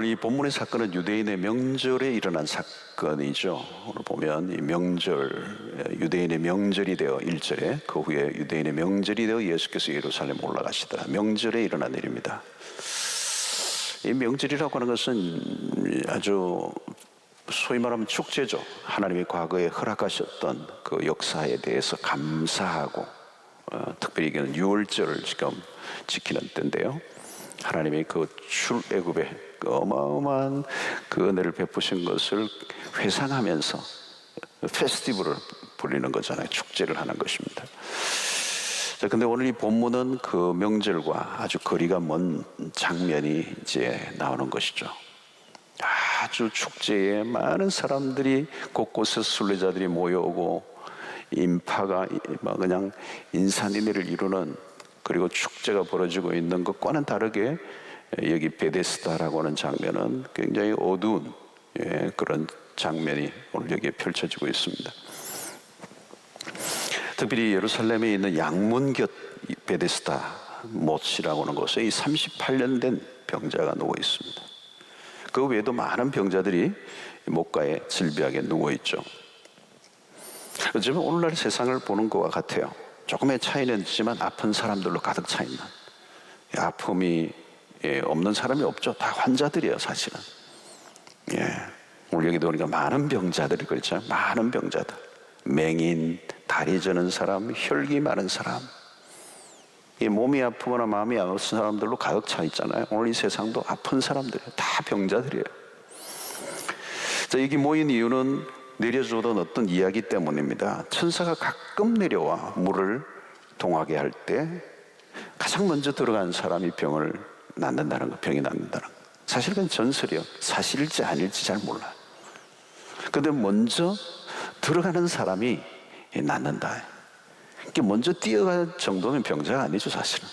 오늘 이 본문의 사건은 유대인의 명절에 일어난 사건이죠. 오늘 보면 이 명절, 유대인의 명절이 되어 1절에 그 후에 유대인의 명절이 되어 예수께서 예루살렘 올라가시더라. 명절에 일어난 일입니다. 이 명절이라고 하는 것은 아주 소위 말하면 축제죠. 하나님이 과거에 허락하셨던 그 역사에 대해서 감사하고 특별히 이게는 유월절을 지금 지키는 때인데요. 하나님이 그 출애굽의 그 어마어마한 그 은혜를 베푸신 것을 회상하면서 페스티벌을 불리는 거잖아요. 축제를 하는 것입니다. 자, 근데 오늘 이 본문은 그 명절과 아주 거리가 먼 장면이 이제 나오는 것이죠. 아주 축제에 많은 사람들이 곳곳에서 순례자들이 모여오고 인파가 막 그냥 인산인해를 이루는, 그리고 축제가 벌어지고 있는 것과는 다르게 여기 베데스다라고 하는 장면은 굉장히 어두운 그런 장면이 오늘 여기에 펼쳐지고 있습니다. 특별히 예루살렘에 있는 양문 곁 베데스다 못이라고 하는 곳에 이 38년 된 병자가 누워 있습니다. 그 외에도 많은 병자들이 못가에 질비하게 누워 있죠. 어쩌면 오늘날 세상을 보는 것과 같아요. 조금의 차이는 있지만 아픈 사람들로 가득 차 있는, 아픔이 없는 사람이 없죠. 다 환자들이에요, 사실은. 오늘 여기도 보니까 많은 병자들이, 그렇죠? 많은 병자들, 맹인, 다리 저는 사람, 혈기 많은 사람, 이 몸이 아프거나 마음이 아픈 사람들로 가득 차 있잖아요. 오늘 이 세상도 아픈 사람들이에요. 다 병자들이에요. 자, 여기 모인 이유는 내려주던 어떤 이야기 때문입니다. 천사가 가끔 내려와 물을 동하게 할 때 가장 먼저 들어간 사람이 병을 낫는다는 거, 병이 낫는다는 거. 사실 그건 전설이에요. 사실일지 아닐지 잘 몰라요. 근데 먼저 들어가는 사람이 낫는다. 먼저 뛰어갈 정도는 병자가 아니죠, 사실은.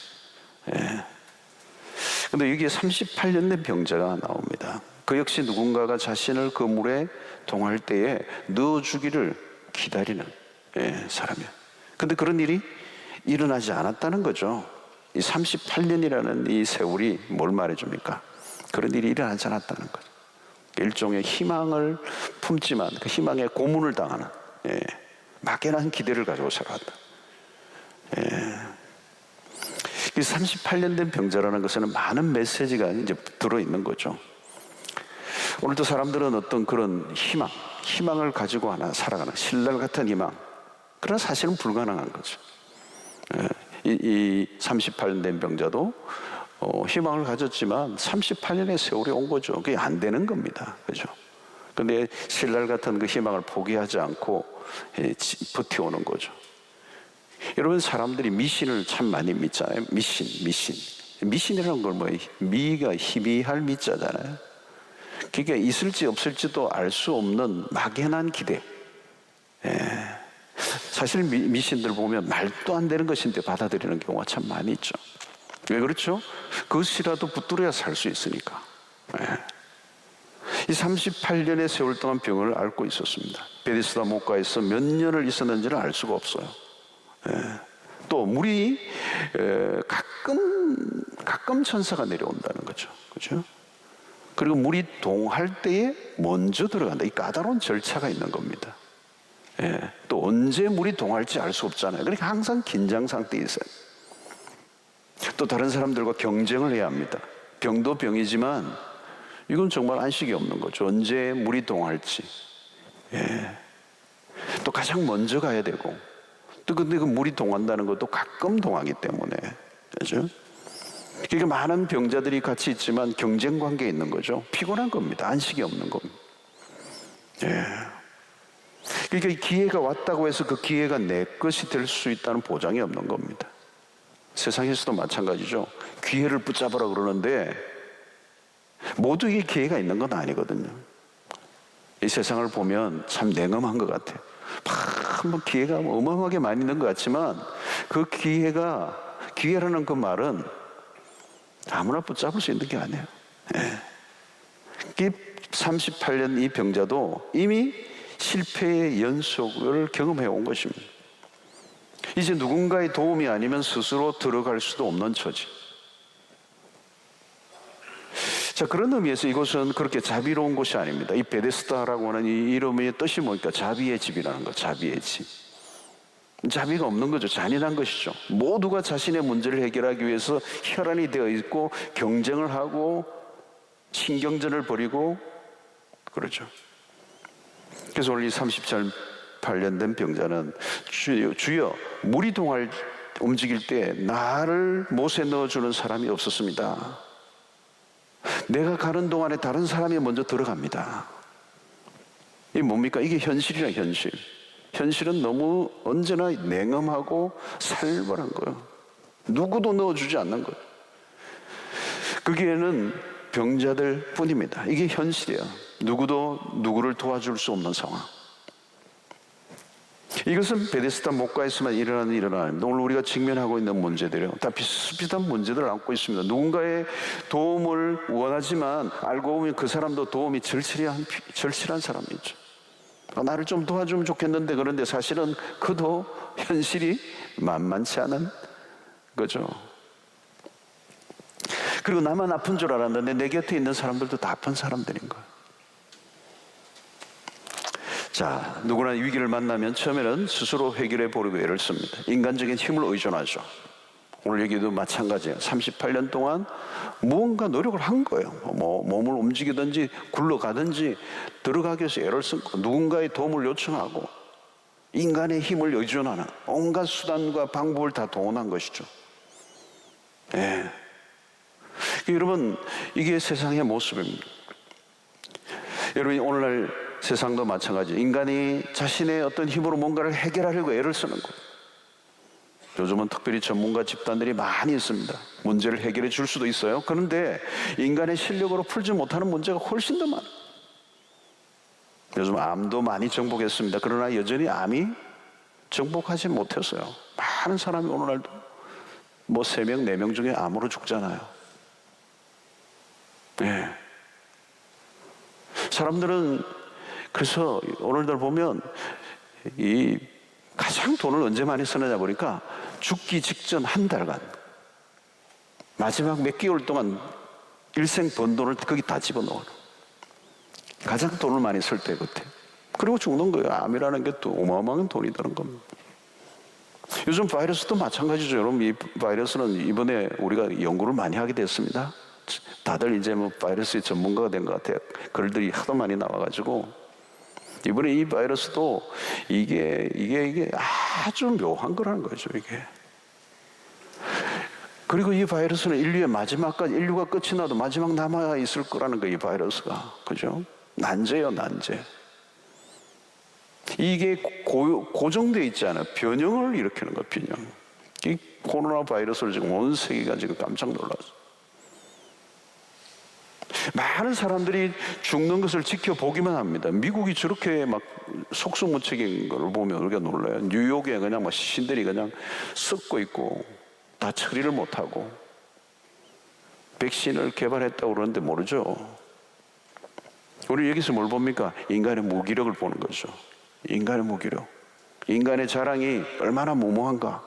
근데 여기에 38년 된 병자가 나옵니다. 그 역시 누군가가 자신을 그 물에 동할 때에 넣어주기를 기다리는 사람이에요. 근데 그런 일이 일어나지 않았다는 거죠. 이 38년이라는 이 세월이 뭘 말해줍니까? 그런 일이 일어나지 않았다는 거죠. 일종의 희망을 품지만 그 희망에 고문을 당하는, 막연한 기대를 가지고 살아간다. 이 38년 된 병자라는 것에는 많은 메시지가 이제 들어있는 거죠. 오늘도 사람들은 어떤 그런 희망을 가지고 하나 살아가는, 신랄 같은 희망, 그러나 사실은 불가능한 거죠. 이 38년 된 병자도 희망을 가졌지만 38년의 세월이 온 거죠. 그게 안 되는 겁니다. 그죠? 근데 신랄 같은 그 희망을 포기하지 않고 버텨오는 거죠. 여러분, 사람들이 미신을 참 많이 믿잖아요. 미신이라는 걸 미가 희미할 미자잖아요. 그게 있을지 없을지도 알 수 없는 막연한 기대. 사실 미신들 보면 말도 안 되는 것인데 받아들이는 경우가 참 많이 있죠. 왜 그렇죠? 그것이라도 붙들어야 살 수 있으니까. 이 38년의 세월 동안 병을 앓고 있었습니다. 베데스다 못가에서 몇 년을 있었는지는 알 수가 없어요. 또 물이 가끔 천사가 내려온다는 거죠. 그렇죠? 그리고 물이 동할 때에 먼저 들어간다. 이 까다로운 절차가 있는 겁니다. 또 언제 물이 동할지 알 수 없잖아요. 그러니까 항상 긴장 상태에 있어요. 또 다른 사람들과 경쟁을 해야 합니다. 병도 병이지만 이건 정말 안식이 없는 거죠. 언제 물이 동할지. 또 가장 먼저 가야 되고, 또 근데 그 물이 동한다는 것도 가끔 동하기 때문에, 그렇죠? 그러니까 많은 병자들이 같이 있지만 경쟁 관계에 있는 거죠. 피곤한 겁니다. 안식이 없는 겁니다. 그러니까 기회가 왔다고 해서 그 기회가 내 것이 될 수 있다는 보장이 없는 겁니다. 세상에서도 마찬가지죠. 기회를 붙잡으라 그러는데 모두에게 기회가 있는 건 아니거든요. 이 세상을 보면 참 냉엄한 것 같아요. 막 기회가 어마어마하게 많이 있는 것 같지만 그 기회라는 그 말은 아무나 붙잡을 수 있는 게 아니에요. 38년 이 병자도 이미 실패의 연속을 경험해 온 것입니다. 이제 누군가의 도움이 아니면 스스로 들어갈 수도 없는 처지. 자, 그런 의미에서 이곳은 그렇게 자비로운 곳이 아닙니다. 이 베데스다라고 하는 이 이름의 뜻이 뭡니까? 자비의 집이라는 거, 자비의 집. 자비가 없는 거죠. 잔인한 것이죠. 모두가 자신의 문제를 해결하기 위해서 혈안이 되어 있고 경쟁을 하고 신경전을 벌이고 그러죠. 그래서 오늘 이 38년 된 병자는 주여 물이 움직일 때 나를 못에 넣어주는 사람이 없었습니다. 내가 가는 동안에 다른 사람이 먼저 들어갑니다. 이게 뭡니까? 이게 현실이라 현실. 현실은 너무 언제나 냉엄하고 살벌한 거예요. 누구도 넣어주지 않는 거예요. 거기에는 병자들 뿐입니다. 이게 현실이에요. 누구도 누구를 도와줄 수 없는 상황. 이것은 베데스다 목가에서만 일어나는 일은 아닙니다. 오늘 우리가 직면하고 있는 문제들이요, 다 비슷비슷한 문제들을 안고 있습니다. 누군가의 도움을 원하지만 알고 보면 그 사람도 도움이 절실한 사람이죠. 나를 좀 도와주면 좋겠는데, 그런데 사실은 그도 현실이 만만치 않은 거죠. 그리고 나만 아픈 줄 알았는데 내 곁에 있는 사람들도 다 아픈 사람들인 거예요. 자, 누구나 위기를 만나면 처음에는 스스로 해결해 보려고 애를 씁니다. 인간적인 힘을 의존하죠. 오늘 여기도 마찬가지예요. 38년 동안 무언가 노력을 한 거예요. 몸을 움직이든지 굴러가든지 들어가기 위해서 애를 쓰고 누군가의 도움을 요청하고 인간의 힘을 의존하는 온갖 수단과 방법을 다 동원한 것이죠. 예. 여러분, 이게 세상의 모습입니다. 여러분, 오늘날 세상도 마찬가지. 인간이 자신의 어떤 힘으로 뭔가를 해결하려고 애를 쓰는 거예요. 요즘은 특별히 전문가 집단들이 많이 있습니다. 문제를 해결해 줄 수도 있어요. 그런데 인간의 실력으로 풀지 못하는 문제가 훨씬 더 많아요. 요즘 암도 많이 정복했습니다. 그러나 여전히 암이 정복하지 못했어요. 많은 사람이 오늘날도 3명, 4명 중에 암으로 죽잖아요. 네. 사람들은 그래서 오늘날 보면 이 가장 돈을 언제 많이 쓰느냐 보니까 죽기 직전 한 달간 마지막 몇 개월 동안 일생 번 돈을 거기 다 집어넣어요. 가장 돈을 많이 쓸 때 그때. 그리고 죽는 거예요. 암이라는 게 또 어마어마한 돈이 드는 겁니다. 요즘 바이러스도 마찬가지죠. 여러분, 이 바이러스는 이번에 우리가 연구를 많이 하게 됐습니다. 다들 이제 바이러스의 전문가가 된 것 같아요. 글들이 하도 많이 나와가지고 이번에 이 바이러스도 이게 아주 묘한 거라는 거죠, 이게. 그리고 이 바이러스는 인류의 마지막까지, 인류가 끝이 나도 마지막 남아 있을 거라는 거예요, 이 바이러스가. 그죠? 난제예요, 난제. 이게 고정되어 있지 않아요. 변형을 일으키는 거예요, 변형. 이 코로나 바이러스를 지금 온 세계가 지금 깜짝 놀랐어요. 많은 사람들이 죽는 것을 지켜보기만 합니다. 미국이 저렇게 막 속수무책인 걸 보면 우리가 놀라요. 뉴욕에 그냥 막 시신들이 그냥 썩고 있고 다 처리를 못하고 백신을 개발했다고 그러는데 모르죠. 우리 여기서 뭘 봅니까? 인간의 무기력을 보는 거죠. 인간의 무기력. 인간의 자랑이 얼마나 무모한가.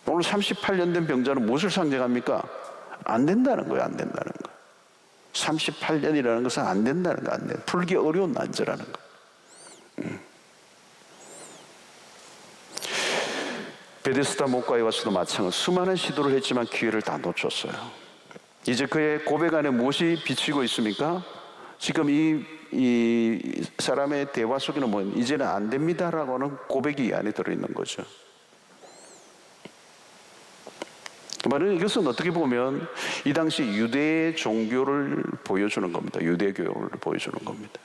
오늘 38년 된 병자는 무엇을 상징합니까? 안 된다는 거예요, 안 된다는 거. 38년이라는 것은 안 된다는 거, 안 돼. 풀기 어려운 난제라는 거. 베데스다 목가에 와서도 마찬가지. 수많은 시도를 했지만 기회를 다 놓쳤어요. 이제 그의 고백 안에 무엇이 비치고 있습니까? 지금 이 사람의 대화 속에는 이제는 안 됩니다라고 하는 고백이 이 안에 들어있는 거죠. 그 말은 이것은 어떻게 보면 이 당시 유대 종교를 보여주는 겁니다. 유대교를 보여주는 겁니다.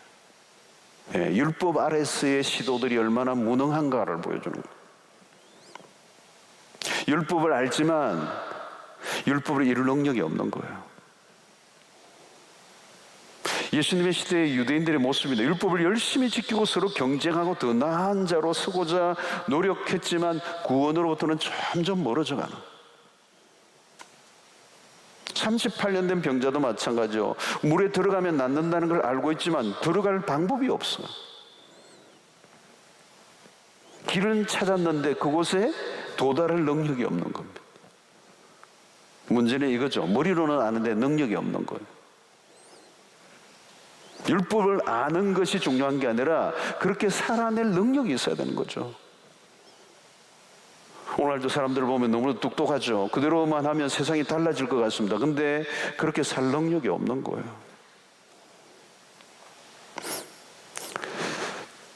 예, 율법 아래서의 시도들이 얼마나 무능한가를 보여주는 거예요. 율법을 알지만 율법을 이룰 능력이 없는 거예요. 예수님의 시대의 유대인들의 모습입니다. 율법을 열심히 지키고 서로 경쟁하고 더 나은 자로 서고자 노력했지만 구원으로부터는 점점 멀어져가는. 38년 된 병자도 마찬가지죠. 물에 들어가면 낫는다는 걸 알고 있지만 들어갈 방법이 없어. 길은 찾았는데 그곳에 도달할 능력이 없는 겁니다. 문제는 이거죠. 머리로는 아는데 능력이 없는 거예요. 율법을 아는 것이 중요한 게 아니라 그렇게 살아낼 능력이 있어야 되는 거죠. 오늘도 사람들을 보면 너무 똑똑하죠. 그대로만 하면 세상이 달라질 것 같습니다. 근데 그렇게 살 능력이 없는 거예요.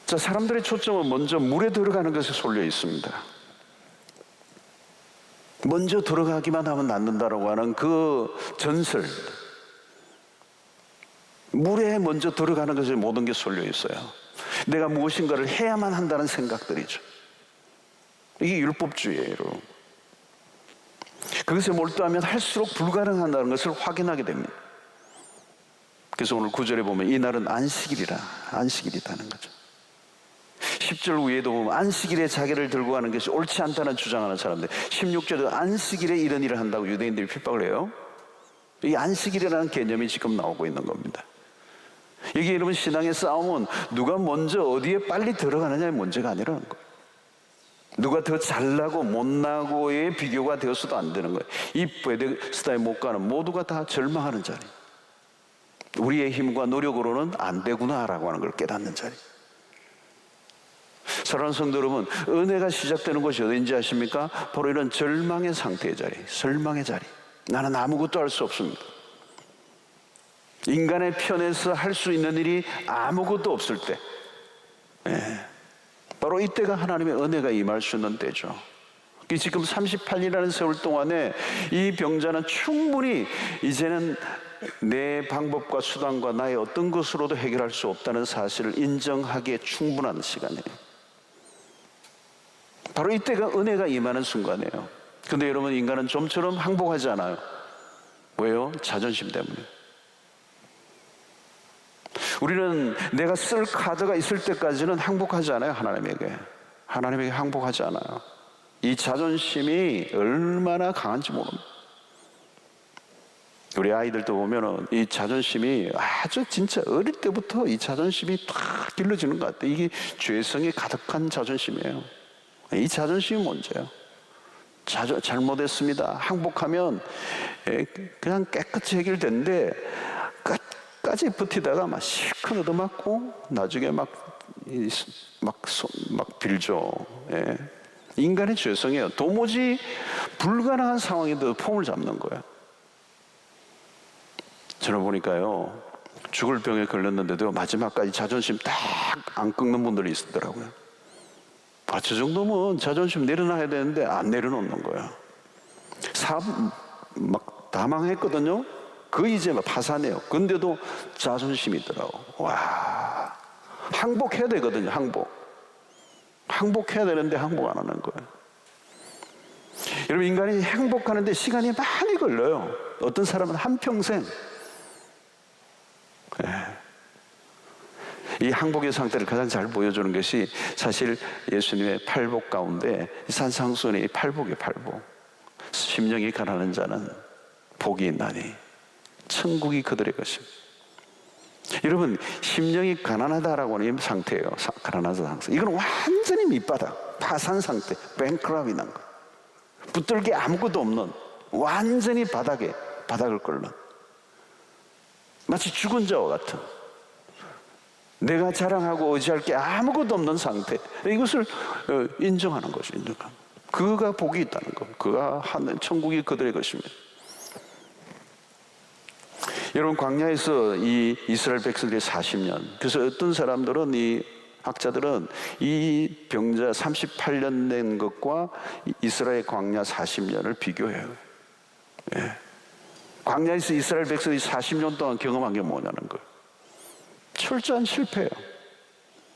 자, 사람들의 초점은 먼저 물에 들어가는 것에 쏠려 있습니다. 먼저 들어가기만 하면 낫는다라고 하는 그 전설, 물에 먼저 들어가는 것에 모든 게 쏠려 있어요. 내가 무엇인가를 해야만 한다는 생각들이죠. 이게 율법주의예요. 그것에 몰두하면 할수록 불가능하다는 것을 확인하게 됩니다. 그래서 오늘 9절에 보면 이 날은 안식일이라, 안식일이라는 거죠. 10절 위에도 보면 안식일에 자기를 들고 가는 것이 옳지 않다는 주장하는 사람들, 16절에도 안식일에 이런 일을 한다고 유대인들이 핍박을 해요. 이 안식일이라는 개념이 지금 나오고 있는 겁니다. 이게 여러분 신앙의 싸움은 누가 먼저 어디에 빨리 들어가느냐의 문제가 아니라는 거예요. 누가 더 잘나고 못나고의 비교가 되어서도 안 되는 거예요. 이 베데스다에 못 가는 모두가 다 절망하는 자리, 우리의 힘과 노력으로는 안 되구나라고 하는 걸 깨닫는 자리. 사랑하는 성도 여러분, 은혜가 시작되는 곳이 어딘지 아십니까? 바로 이런 절망의 상태의 자리, 절망의 자리. 나는 아무것도 할 수 없습니다. 인간의 편에서 할 수 있는 일이 아무것도 없을 때, 바로 이때가 하나님의 은혜가 임할 수 있는 때죠. 지금 38일이라는 세월 동안에 이 병자는 충분히 이제는 내 방법과 수단과 나의 어떤 것으로도 해결할 수 없다는 사실을 인정하기에 충분한 시간이에요. 바로 이때가 은혜가 임하는 순간이에요. 근데 여러분, 인간은 좀처럼 항복하지 않아요. 왜요? 자존심 때문에. 우리는 내가 쓸 카드가 있을 때까지는 항복하지 않아요. 하나님에게 항복하지 않아요. 이 자존심이 얼마나 강한지 모릅니다. 우리 아이들도 보면은 이 자존심이 아주 진짜 어릴 때부터 이 자존심이 탁 길러지는 것 같아요. 이게 죄성이 가득한 자존심이에요. 이 자존심이 문제예요. 잘못했습니다. 항복하면 그냥 깨끗이 해결되는데 끝까지 버티다가 막 실컷 얻어맞고 나중에 막 빌죠. 인간의 죄성이에요. 도무지 불가능한 상황에도 폼을 잡는 거예요. 저는 보니까요, 죽을 병에 걸렸는데도 마지막까지 자존심 딱 안 꺾는 분들이 있더라고요. 저 정도면 자존심 내려놔야 되는데 안 내려놓는 거야. 사업 막 다 망했거든요. 거의 이제 파산해요. 근데도 자존심이 있더라고. 와, 항복해야 되거든요. 항복해야 되는데 항복 안 하는 거예요. 여러분, 인간이 행복하는데 시간이 많이 걸려요. 어떤 사람은 한평생. 이 항복의 상태를 가장 잘 보여주는 것이 사실 예수님의 팔복 가운데 산상수훈의 팔복이에요. 팔복. 심령이 가난한 자는 복이 있나니 천국이 그들의 것입니다. 여러분, 심령이 가난하다라고 하는 상태예요. 가난하다 상태. 이건 완전히 밑바닥, 파산 상태, 뱅크럽이 난 거. 붙들게 아무것도 없는, 완전히 바닥을 끓는, 마치 죽은 자와 같은, 내가 자랑하고 의지할 게 아무것도 없는 상태. 이것을 인정하는 것이죠. 그가 복이 있다는 것. 그가 하는 천국이 그들의 것입니다. 여러분, 광야에서 이 이스라엘 백성들이 40년, 그래서 어떤 사람들은, 이 학자들은 이 병자 38년 된 것과 이스라엘 광야 40년을 비교해요. 광야에서 이스라엘 백성이 40년 동안 경험한 게 뭐냐는 거예요. 철저한 실패예요.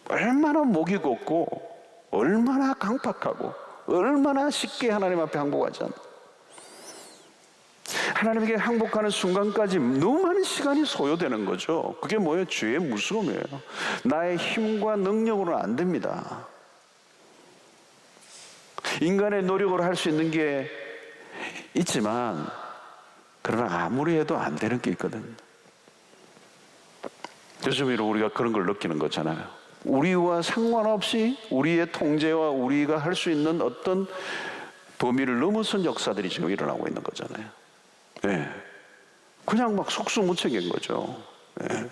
얼마나 목이 곱고, 얼마나 강팍하고, 얼마나 쉽게 하나님 앞에 항복하지 않나. 하나님에게 항복하는 순간까지 너무 많은 시간이 소요되는 거죠. 그게 뭐예요? 죄의 무서움이에요. 나의 힘과 능력으로는 안 됩니다. 인간의 노력으로 할 수 있는 게 있지만, 그러나 아무리 해도 안 되는 게 있거든요. 요즘 우리가 그런 걸 느끼는 거잖아요. 우리와 상관없이 우리의 통제와 우리가 할 수 있는 어떤 범위를 넘어선 역사들이 지금 일어나고 있는 거잖아요. 예. 그냥 막 속수무책인 거죠. 예.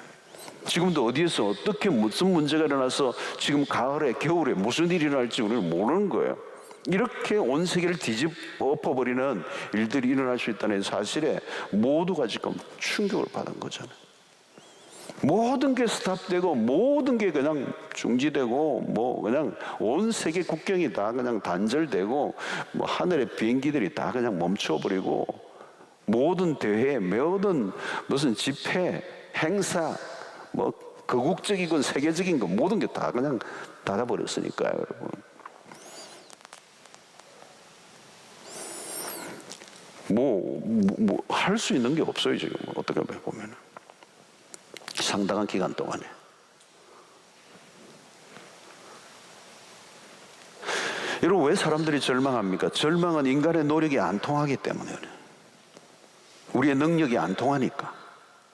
지금도 어디에서 어떻게 무슨 문제가 일어나서 지금 가을에 겨울에 무슨 일이 일어날지 우리는 모르는 거예요. 이렇게 온 세계를 뒤집어버리는 일들이 일어날 수 있다는 사실에 모두가 지금 충격을 받은 거잖아요. 모든 게 스탑되고 모든 게 그냥 중지되고 뭐 그냥 온 세계 국경이 다 그냥 단절되고 뭐 하늘의 비행기들이 다 그냥 멈춰버리고 모든 대회, 모든 무슨 집회, 행사, 뭐 거국적이건 세계적인 건 모든 게 다 그냥 닫아버렸으니까요, 여러분. 할 수 있는 게 없어요, 지금. 어떻게 보면. 상당한 기간 동안에. 여러분, 왜 사람들이 절망합니까? 절망은 인간의 노력이 안 통하기 때문에 그래요. 우리의 능력이 안 통하니까.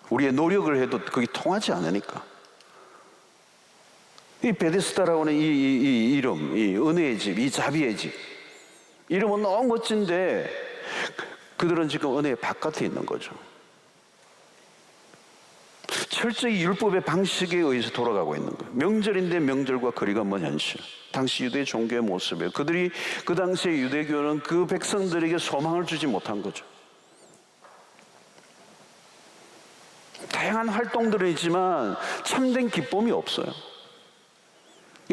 우리의 노력을 해도 그게 통하지 않으니까. 이 베데스다라고 하는 이 이름, 이 은혜의 집, 이 자비의 집. 이름은 너무 멋진데 그들은 지금 은혜의 바깥에 있는 거죠. 철저히 율법의 방식에 의해서 돌아가고 있는 거예요. 명절인데 명절과 거리가 먼 현실. 당시 유대 종교의 모습이에요. 그들이 그 당시에 유대교는 그 백성들에게 소망을 주지 못한 거죠. 다양한 활동들은 있지만 참된 기쁨이 없어요.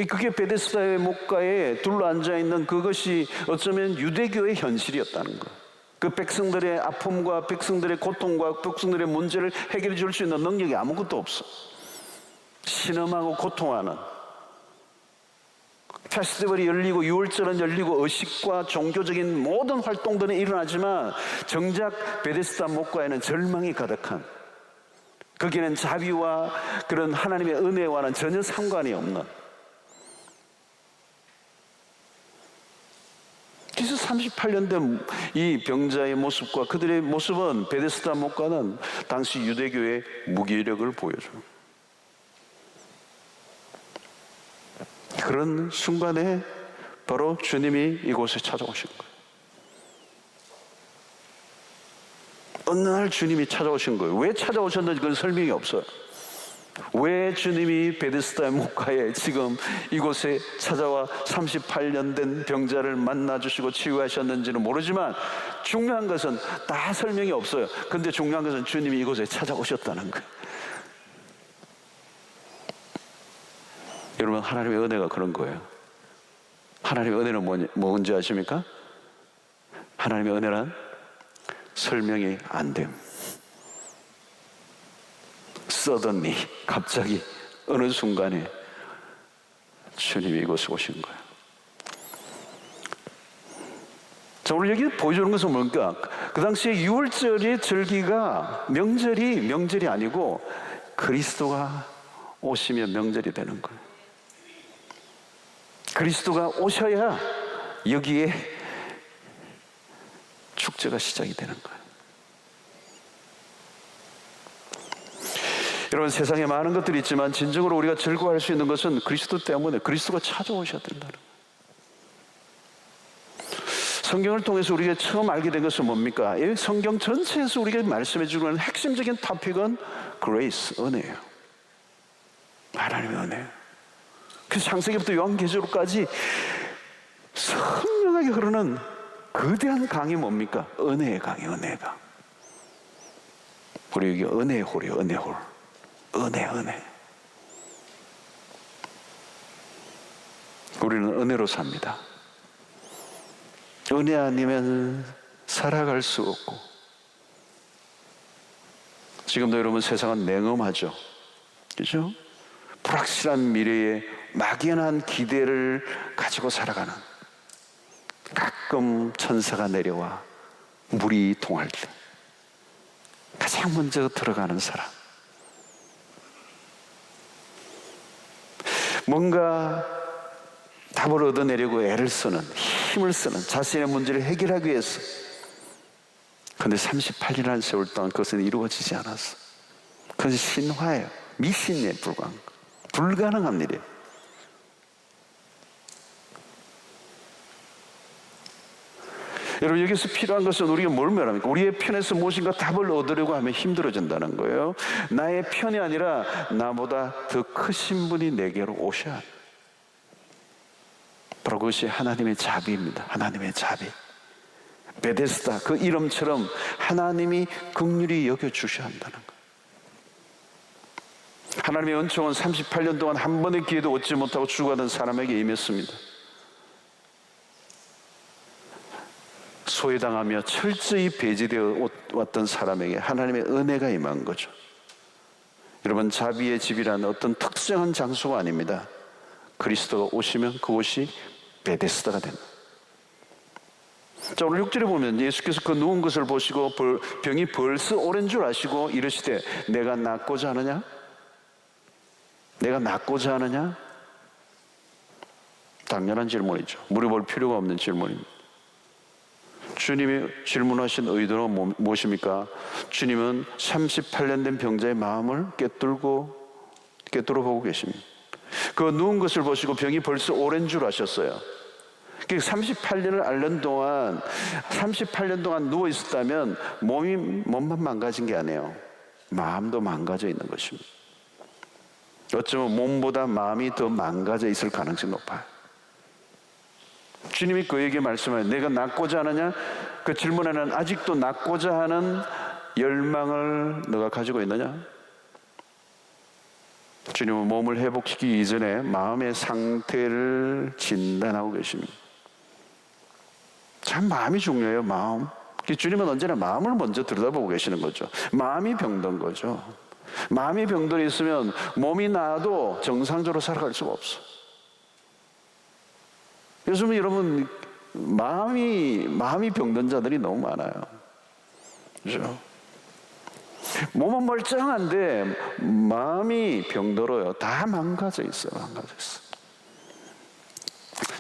그게 베데스다의 목가에 둘러앉아 있는 그것이 어쩌면 유대교의 현실이었다는 거예요. 그 백성들의 아픔과 백성들의 고통과 백성들의 문제를 해결해 줄 수 있는 능력이 아무것도 없어. 신음하고 고통하는 페스티벌이 열리고 유월절은 열리고 의식과 종교적인 모든 활동들은 일어나지만 정작 베데스다 목가에는 절망이 가득한, 거기는 자비와 그런 하나님의 은혜와는 전혀 상관이 없는, 그래서 38년 된 이 병자의 모습과 그들의 모습은 베데스다 목가는 당시 유대교의 무기력을 보여줘요. 그런 순간에 바로 주님이 이곳에 찾아오신 거예요. 어느 날 주님이 찾아오신 거예요. 왜 찾아오셨는지 그건 설명이 없어요. 왜 주님이 베데스다의 목가에 지금 이곳에 찾아와 38년 된 병자를 만나주시고 치유하셨는지는 모르지만 중요한 것은 다 설명이 없어요. 근데 중요한 것은 주님이 이곳에 찾아오셨다는 거예요. 여러분, 하나님의 은혜가 그런 거예요. 하나님의 은혜는 뭔지 아십니까? 하나님의 은혜는 설명이 안 됨. suddenly, 갑자기 어느 순간에 주님이 이곳에 오신 거예요. 자, 오늘 여기 보여주는 것은 뭡니까? 그 당시에 유월절의 절기가 명절이 아니고 그리스도가 오시면 명절이 되는 거예요. 그리스도가 오셔야 여기에 축제가 시작이 되는 거예요. 여러분, 세상에 많은 것들이 있지만 진정으로 우리가 즐거워할 수 있는 것은 그리스도 때문에, 그리스도가 찾아오셔야 된다는 거예요. 성경을 통해서 우리가 처음 알게 된 것은 뭡니까? 이 성경 전체에서 우리가 말씀해 주는 핵심적인 토픽은 grace, 은혜예요. 하나님의 은혜. 그래서 창세기부터 요한계시록까지 선명하게 흐르는 거대한 강이 뭡니까? 은혜의 강이, 은혜의 강. 우리 여기 은혜의 홀이요, 은혜의 홀. 은혜. 우리는 은혜로 삽니다. 은혜 아니면 살아갈 수 없고, 지금도 여러분 세상은 냉엄하죠. 그렇죠? 불확실한 미래에 막연한 기대를 가지고 살아가는, 가끔 천사가 내려와 물이 통할 때 가장 먼저 들어가는 사람, 뭔가 답을 얻어내려고 애를 쓰는, 힘을 쓰는, 자신의 문제를 해결하기 위해서. 그런데 38년이라는 세월 동안 그것은 이루어지지 않았어. 그것은 신화예요. 미신에 불과한 거. 불가능한 일이에요. 여러분, 여기서 필요한 것은 우리가 뭘 말합니까? 우리의 편에서 무엇인가 답을 얻으려고 하면 힘들어진다는 거예요. 나의 편이 아니라 나보다 더 크신 분이 내게로 오셔야 합니다. 바로 그것이 하나님의 자비입니다. 하나님의 자비. 베데스다, 그 이름처럼 하나님이 긍휼히 여겨주셔야 한다는 거예요. 하나님의 은총은 38년 동안 한 번의 기회도 얻지 못하고 죽어가던 사람에게 임했습니다. 소외당하며 철저히 배제되어 왔던 사람에게 하나님의 은혜가 임한 거죠. 여러분, 자비의 집이라는 어떤 특정한 장소가 아닙니다. 그리스도가 오시면 그곳이 베데스다가 됩니다. 자, 오늘 6절에 보면 예수께서 그 누운 것을 보시고 병이 벌써 오랜 줄 아시고 이르시되 내가 낫고자 하느냐? 내가 낫고자 하느냐? 당연한 질문이죠. 물어볼 필요가 없는 질문입니다. 주님이 질문하신 의도는 무엇입니까? 주님은 38년 된 병자의 마음을 꿰뚫어 보고 계십니다. 그 누운 것을 보시고 병이 벌써 오랜 줄 아셨어요. 38년을 앓는 동안 38년 동안 누워 있었다면 몸만 망가진 게 아니에요. 마음도 망가져 있는 것입니다. 어쩌면 몸보다 마음이 더 망가져 있을 가능성이 높아요. 주님이 그에게 말씀하여 내가 낫고자 하느냐? 그 질문에는 아직도 낫고자 하는 열망을 너가 가지고 있느냐? 주님은 몸을 회복시키기 이전에 마음의 상태를 진단하고 계십니다. 참 마음이 중요해요. 마음. 주님은 언제나 마음을 먼저 들여다보고 계시는 거죠. 마음이 병든 거죠. 마음이 병들어 있으면 몸이 나아도 정상적으로 살아갈 수가 없어. 요즘 여러분 마음이 병든 자들이 너무 많아요. 그렇죠? 몸은 멀쩡한데 마음이 병들어요. 다 망가져 있어요. 망가져 있어.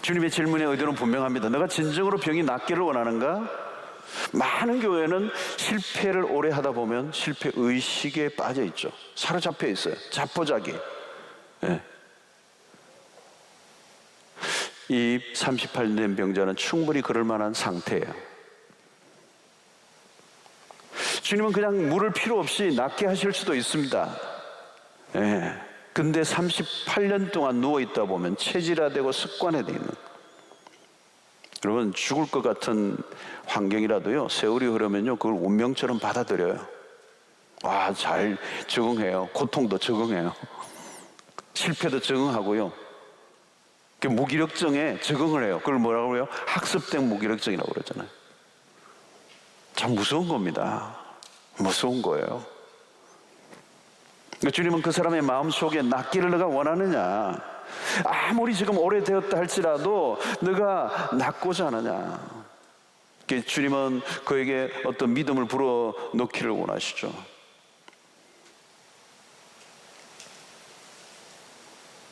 주님의 질문의 의도는 분명합니다. 너가 진정으로 병이 낫기를 원하는가? 많은 교회는 실패를 오래 하다 보면 실패 의식에 빠져 있죠. 사로잡혀 있어요. 자포자기. 네. 이 38년 된 병자는 충분히 그럴 만한 상태예요. 주님은 그냥 물을 필요 없이 낫게 하실 수도 있습니다. 예. 근데 38년 동안 누워있다 보면 체질화되고 습관화되어 있는, 여러분, 죽을 것 같은 환경이라도요, 세월이 흐르면요, 그걸 운명처럼 받아들여요. 와, 잘 적응해요. 고통도 적응해요. 실패도 적응하고요. 무기력증에 적응을 해요. 그걸 뭐라고 해요? 학습된 무기력증이라고 그러잖아요. 참 무서운 겁니다. 무서운 거예요. 주님은 그 사람의 마음속에 낫기를 너가 원하느냐? 아무리 지금 오래되었다 할지라도 너가 낫고자 하느냐? 주님은 그에게 어떤 믿음을 불어넣기를 원하시죠.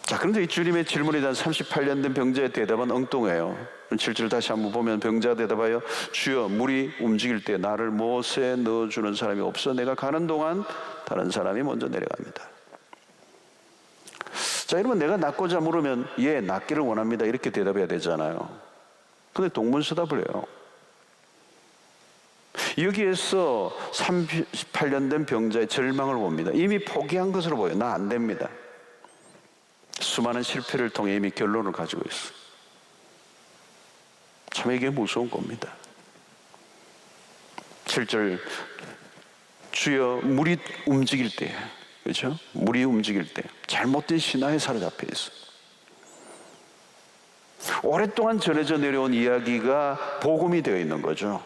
자, 그런데 이 주님의 질문에 대한 38년 된 병자의 대답은 엉뚱해요. 7절 다시 한번 보면 병자가 대답하여 주여, 물이 움직일 때 나를 못에 넣어주는 사람이 없어 내가 가는 동안 다른 사람이 먼저 내려갑니다. 자, 여러분, 내가 낫고자 물으면 예, 낫기를 원합니다 이렇게 대답해야 되잖아요. 근데 동문서답을 해요. 여기에서 38년 된 병자의 절망을 봅니다. 이미 포기한 것으로 보여요. 나 안 됩니다. 수많은 실패를 통해 이미 결론을 가지고 있어. 참 이게 무서운 겁니다. 7절 주여, 물이 움직일 때, 그렇죠? 물이 움직일 때 잘못된 신화에 사로잡혀 있어. 오랫동안 전해져 내려온 이야기가 복음이 되어 있는 거죠.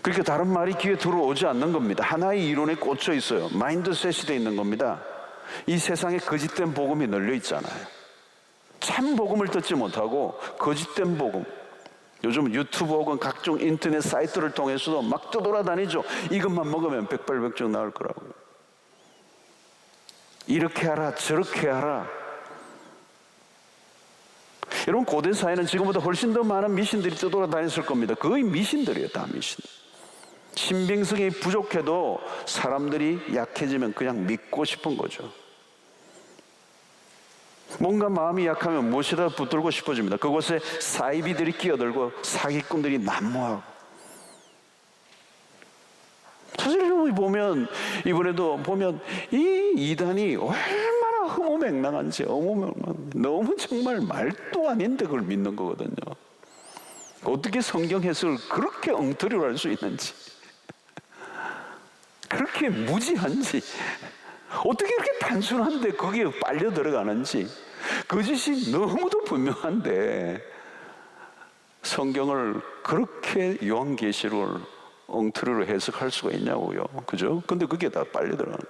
그러니까 다른 말이 귀에 들어오지 않는 겁니다. 하나의 이론에 꽂혀 있어요. 마인드셋이 되어 있는 겁니다. 이 세상에 거짓된 복음이 널려 있잖아요. 참 복음을 듣지 못하고 거짓된 복음, 요즘 유튜브 혹은 각종 인터넷 사이트를 통해서도 막 떠돌아다니죠. 이것만 먹으면 백발백중 나올 거라고. 이렇게 하라 저렇게 하라. 여러분, 고대 사회는 지금보다 훨씬 더 많은 미신들이 떠돌아다녔을 겁니다. 거의 미신들이에요. 다 미신. 신빙성이 부족해도 사람들이 약해지면 그냥 믿고 싶은 거죠. 뭔가 마음이 약하면 무엇이다 붙들고 싶어집니다. 그곳에 사이비들이 끼어들고 사기꾼들이 난무하고. 사실 보면 이번에도 보면 이 이단이 얼마나 허무맹랑한지 너무 정말 말도 아닌데 그걸 믿는 거거든요. 어떻게 성경 해석을 그렇게 엉터리로 할 수 있는지, 그렇게 무지한지, 어떻게 그렇게 단순한데 거기에 빨려 들어가는지, 거짓이 너무도 분명한데 성경을 그렇게 요한계시록을 엉터리로 해석할 수가 있냐고요. 그죠? 근데 그게 다 빨려 들어가는.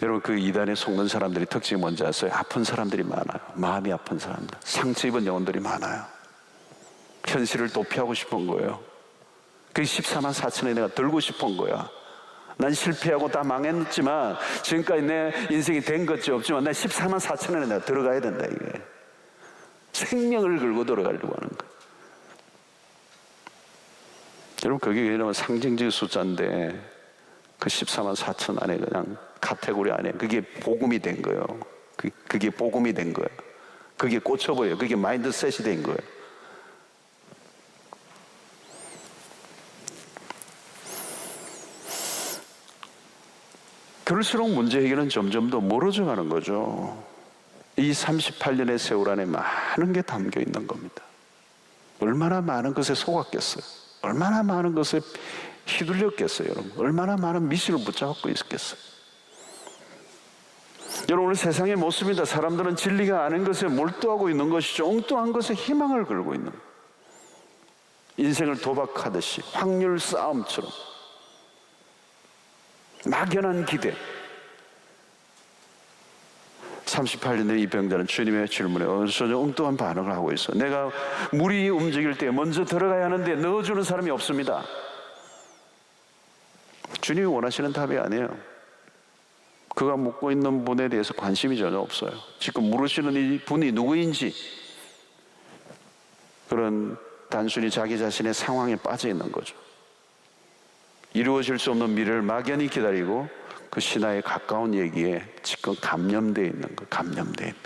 여러분, 그 이단에 속는 사람들이 특징이 뭔지 아세요? 아픈 사람들이 많아요. 마음이 아픈 사람들, 상처 입은 영혼들이 많아요. 현실을 도피하고 싶은 거예요. 그 14만 4천에 내가 들고 싶은 거야. 난 실패하고 다 망했지만 지금까지 내 인생이 된 것이 없지만 난 14만 4천에 내가 들어가야 된다, 이게. 생명을 걸고 들어가려고 하는 거야. 여러분, 그게 왜냐면 상징적 숫자인데 그 14만 4천 안에 그냥 카테고리 안에 그게 복음이 된 거예요. 그게 복음이 된 거예요. 그게 꽂혀버려요. 그게 마인드셋이 된 거예요. 그럴수록 문제 해결은 점점 더 멀어져 가는 거죠. 이 38년의 세월 안에 많은 게 담겨 있는 겁니다. 얼마나 많은 것에 속았겠어요. 얼마나 많은 것에 휘둘렸겠어요, 여러분. 얼마나 많은 미신을 붙잡고 있었겠어요. 여러분, 오늘 세상의 모습입니다. 사람들은 진리가 아닌 것에 몰두하고 있는 것이죠. 엉뚱한 것에 희망을 걸고 있는 거예요. 인생을 도박하듯이 확률 싸움처럼 막연한 기대. 38년 된 이 병자는 주님의 질문에 전혀 엉뚱한 반응을 하고 있어. 내가 물이 움직일 때 먼저 들어가야 하는데 넣어주는 사람이 없습니다. 주님이 원하시는 답이 아니에요. 그가 묻고 있는 분에 대해서 관심이 전혀 없어요. 지금 물으시는 이 분이 누구인지, 그런 단순히 자기 자신의 상황에 빠져 있는 거죠. 이루어질 수 없는 미래를 막연히 기다리고 그 신화에 가까운 얘기에 지금 감염되어 있는 거, 감염되어 있는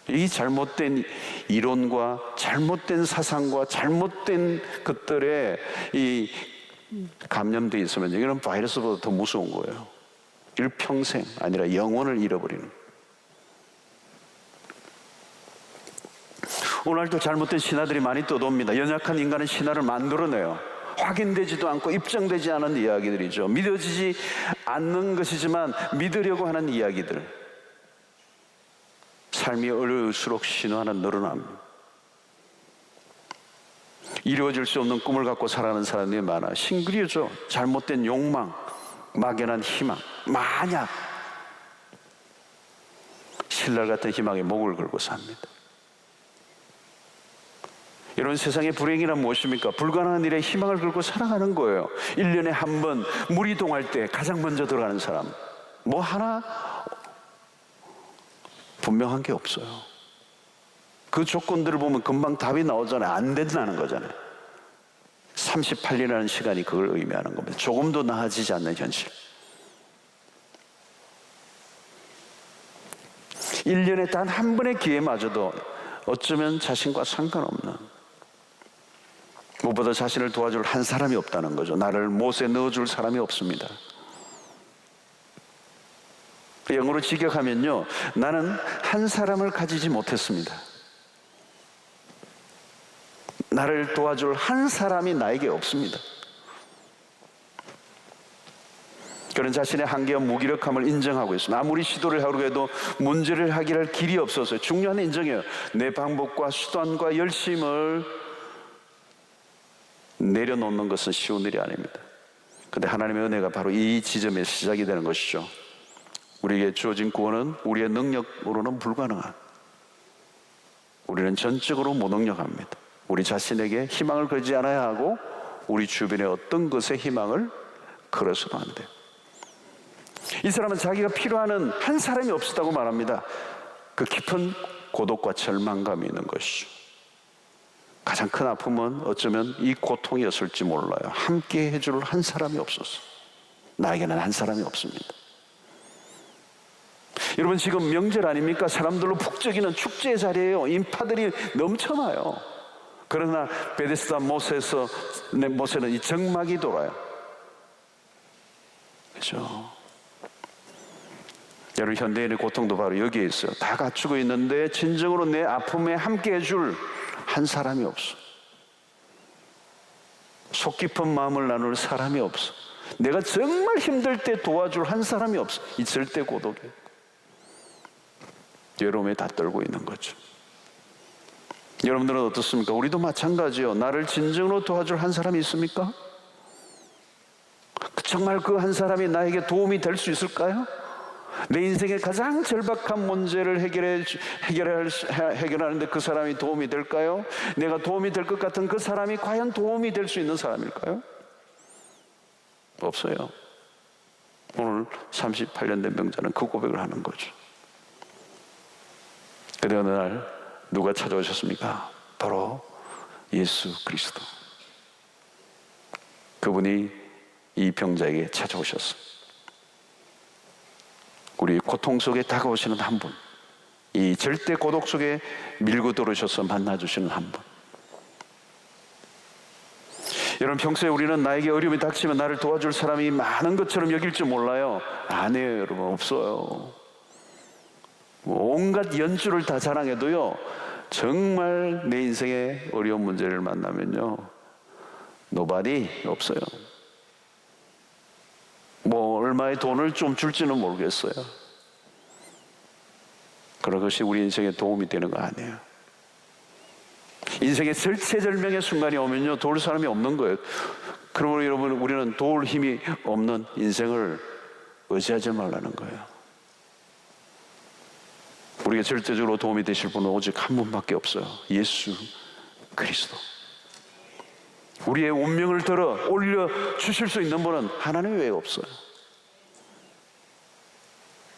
거. 이 잘못된 이론과 잘못된 사상과 잘못된 것들에 이 감염되어 있으면 이거는 바이러스보다 더 무서운 거예요. 일평생 아니라 영혼을 잃어버리는. 오늘도 잘못된 신화들이 많이 떠도옵니다. 연약한 인간은 신화를 만들어내요. 확인되지도 않고 입증되지 않은 이야기들이죠. 믿어지지 않는 것이지만 믿으려고 하는 이야기들. 삶이 어려울수록 신화는 늘어납니다. 이루어질 수 없는 꿈을 갖고 살아가는 사람들이 많아. 싱글이죠. 잘못된 욕망, 막연한 희망, 만약 신랄 같은 희망에 목을 걸고 삽니다. 이런 세상의 불행이란 무엇입니까? 불가능한 일에 희망을 걸고 살아가는 거예요. 1년에 한 번 물이 동할 때 가장 먼저 들어가는 사람, 뭐 하나 분명한 게 없어요. 그 조건들을 보면 금방 답이 나오잖아요. 안 된다는 거잖아요. 38년이라는 시간이 그걸 의미하는 겁니다. 조금도 나아지지 않는 현실. 1년에 단 한 번의 기회마저도 어쩌면 자신과 상관없는, 무엇보다 자신을 도와줄 한 사람이 없다는 거죠. 나를 못에 넣어줄 사람이 없습니다. 영어로 직역하면요, 나는 한 사람을 가지지 못했습니다. 나를 도와줄 한 사람이 나에게 없습니다. 그런 자신의 한계와 무기력함을 인정하고 있습니다. 아무리 시도를 하려고 해도 문제를 해결할 길이 없어서 중요한 인정이에요. 내 방법과 수단과 열심을 내려놓는 것은 쉬운 일이 아닙니다. 그런데 하나님의 은혜가 바로 이 지점에 시작이 되는 것이죠. 우리에게 주어진 구원은 우리의 능력으로는 불가능한, 우리는 전적으로 무능력합니다. 우리 자신에게 희망을 걸지 않아야 하고 우리 주변의 어떤 것에 희망을 걸어서도 안 돼요. 이 사람은 자기가 필요하는 한 사람이 없었다고 말합니다. 그 깊은 고독과 절망감이 있는 것이죠. 가장 큰 아픔은 어쩌면 이 고통이었을지 몰라요. 함께 해줄 한 사람이 없었어. 나에게는 한 사람이 없습니다. 여러분, 지금 명절 아닙니까? 사람들로 북적이는 축제의 자리예요. 인파들이 넘쳐나요. 그러나 베데스다 못에는 이 정막이 돌아요. 그렇죠? 여러분, 현대인의 고통도 바로 여기에 있어요. 다 갖추고 있는데 진정으로 내 아픔에 함께 해줄 한 사람이 없어. 속 깊은 마음을 나눌 사람이 없어. 내가 정말 힘들 때 도와줄 한 사람이 없어. 이 절대 고독에 외로움에 다 떨고 있는 거죠. 여러분들은 어떻습니까? 우리도 마찬가지요. 나를 진정으로 도와줄 한 사람이 있습니까? 정말 그 한 사람이 나에게 도움이 될 수 있을까요? 내 인생의 가장 절박한 문제를 해결하는데 그 사람이 도움이 될까요? 내가 도움이 될 것 같은 그 사람이 과연 도움이 될 수 있는 사람일까요? 없어요. 오늘 38년 된 병자는 그 고백을 하는 거죠. 그런데 어느 날 누가 찾아오셨습니까? 바로 예수 그리스도. 그분이 이 병자에게 찾아오셨어요. 우리 고통 속에 다가오시는 한 분, 이 절대 고독 속에 밀고 들어오셔서 만나주시는 한 분. 여러분, 평소에 우리는 나에게 어려움이 닥치면 나를 도와줄 사람이 많은 것처럼 여길 줄 몰라요. 아니에요, 여러분. 없어요. 온갖 연주를 다 자랑해도요, 정말 내 인생의 어려운 문제를 만나면요, nobody, 없어요. 뭐 얼마의 돈을 좀 줄지는 모르겠어요. 그런 것이 우리 인생에 도움이 되는 거 아니에요. 인생의 절체절명의 순간이 오면요, 도울 사람이 없는 거예요. 그러므로 여러분, 우리는 도울 힘이 없는 인생을 의지하지 말라는 거예요. 우리가 절대적으로 도움이 되실 분은 오직 한 분밖에 없어요. 예수 그리스도. 우리의 운명을 들어 올려주실 수 있는 분은 하나님 외에 없어요.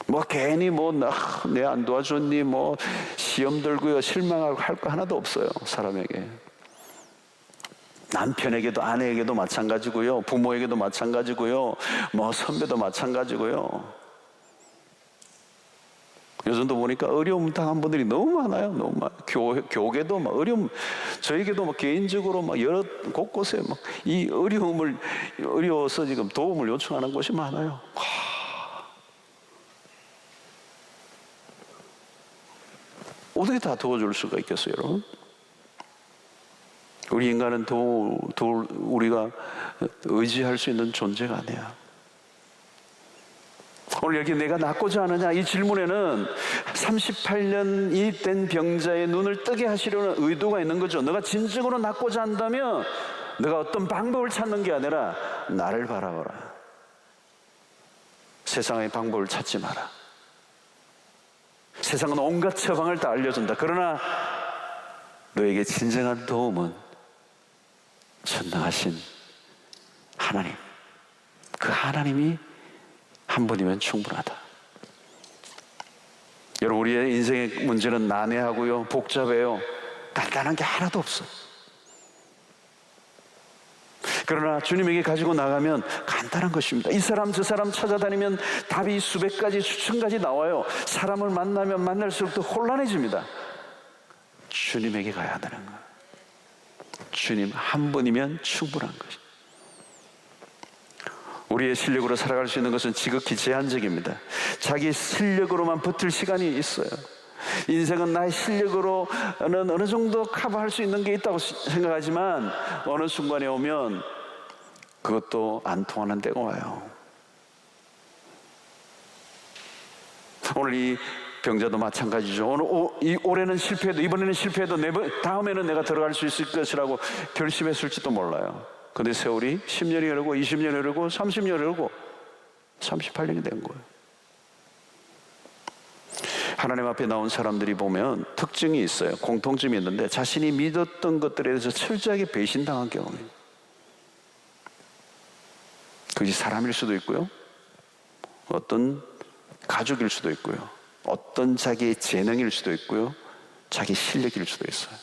뭐 괜히 내 안 도와줬니, 시험 들고요, 실망하고 할 거 하나도 없어요. 사람에게. 남편에게도 아내에게도 마찬가지고요, 부모에게도 마찬가지고요, 선배도 마찬가지고요. 요즘도 보니까 어려움 당한 분들이 너무 많아요. 너무 많아요. 교계도 어려움, 저에게도 개인적으로 여러 곳곳에 이 어려워서 지금 도움을 요청하는 곳이 많아요. 어떻게 다 도와줄 수가 있겠어요, 여러분? 우리 인간은 우리가 의지할 수 있는 존재가 아니야. 오늘 여기 내가 낫고자 하느냐, 이 질문에는 38년이 된 병자의 눈을 뜨게 하시려는 의도가 있는 거죠. 너가 진정으로 낫고자 한다면 너가 어떤 방법을 찾는 게 아니라 나를 바라봐라. 세상의 방법을 찾지 마라. 세상은 온갖 처방을 다 알려준다. 그러나 너에게 진정한 도움은 전능하신 하나님, 그 하나님이 한 분이면 충분하다. 여러분, 우리의 인생의 문제는 난해하고요, 복잡해요. 간단한 게 하나도 없어. 그러나 주님에게 가지고 나가면 간단한 것입니다. 이 사람 저 사람 찾아다니면 답이 수백 가지 수천 가지 나와요. 사람을 만나면 만날수록 더 혼란해집니다. 주님에게 가야 한다는 거예요. 주님 한 분이면 충분한 것입니다. 우리의 실력으로 살아갈 수 있는 것은 지극히 제한적입니다. 자기 실력으로만 버틸 시간이 있어요. 인생은 나의 실력으로는 어느 정도 커버할 수 있는 게 있다고 생각하지만 어느 순간에 오면 그것도 안 통하는 때가 와요. 오늘 이 병자도 마찬가지죠. 올해는 실패해도, 이번에는 실패해도 다음에는 내가 들어갈 수 있을 것이라고 결심했을지도 몰라요. 근데 세월이 10년이 흐르고 20년이 흐르고 30년이 흐르고 38년이 된 거예요. 하나님 앞에 나온 사람들이 보면 특징이 있어요. 공통점이 있는데 자신이 믿었던 것들에 대해서 철저하게 배신당한 경험이에요. 그것이 사람일 수도 있고요, 어떤 가족일 수도 있고요, 어떤 자기의 재능일 수도 있고요, 자기 실력일 수도 있어요,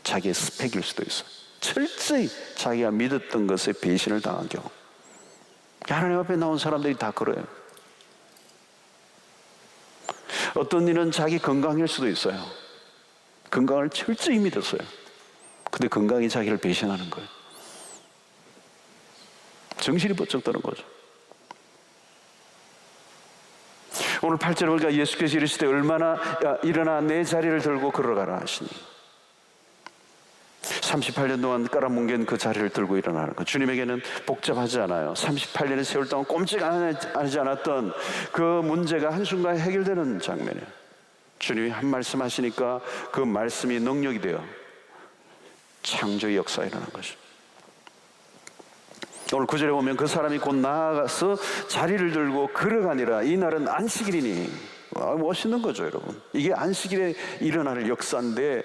자기의 스펙일 수도 있어요. 철저히 자기가 믿었던 것에 배신을 당한 경우, 하나님 앞에 나온 사람들이 다 그래요. 어떤 일은 자기 건강일 수도 있어요. 건강을 철저히 믿었어요. 근데 건강이 자기를 배신하는 거예요. 정신이 번쩍 드는 거죠. 오늘 8절에 보니까 예수께서 이르시되 얼마나 일어나 내 자리를 들고 걸어가라 하시니 38년 동안 깔아뭉갠 그 자리를 들고 일어나는 것. 주님에게는 복잡하지 않아요. 38년의 세월 동안 꼼짝 하지 않았던 그 문제가 한순간에 해결되는 장면이에요. 주님이 한 말씀 하시니까 그 말씀이 능력이 되어 창조의 역사가 일어난 것입니다. 오늘 9절에 보면 그 사람이 곧 나아가서 자리를 들고 걸어가니라. 이날은 안식일이니. 멋있는 거죠, 여러분. 이게 안식일에 일어날 역사인데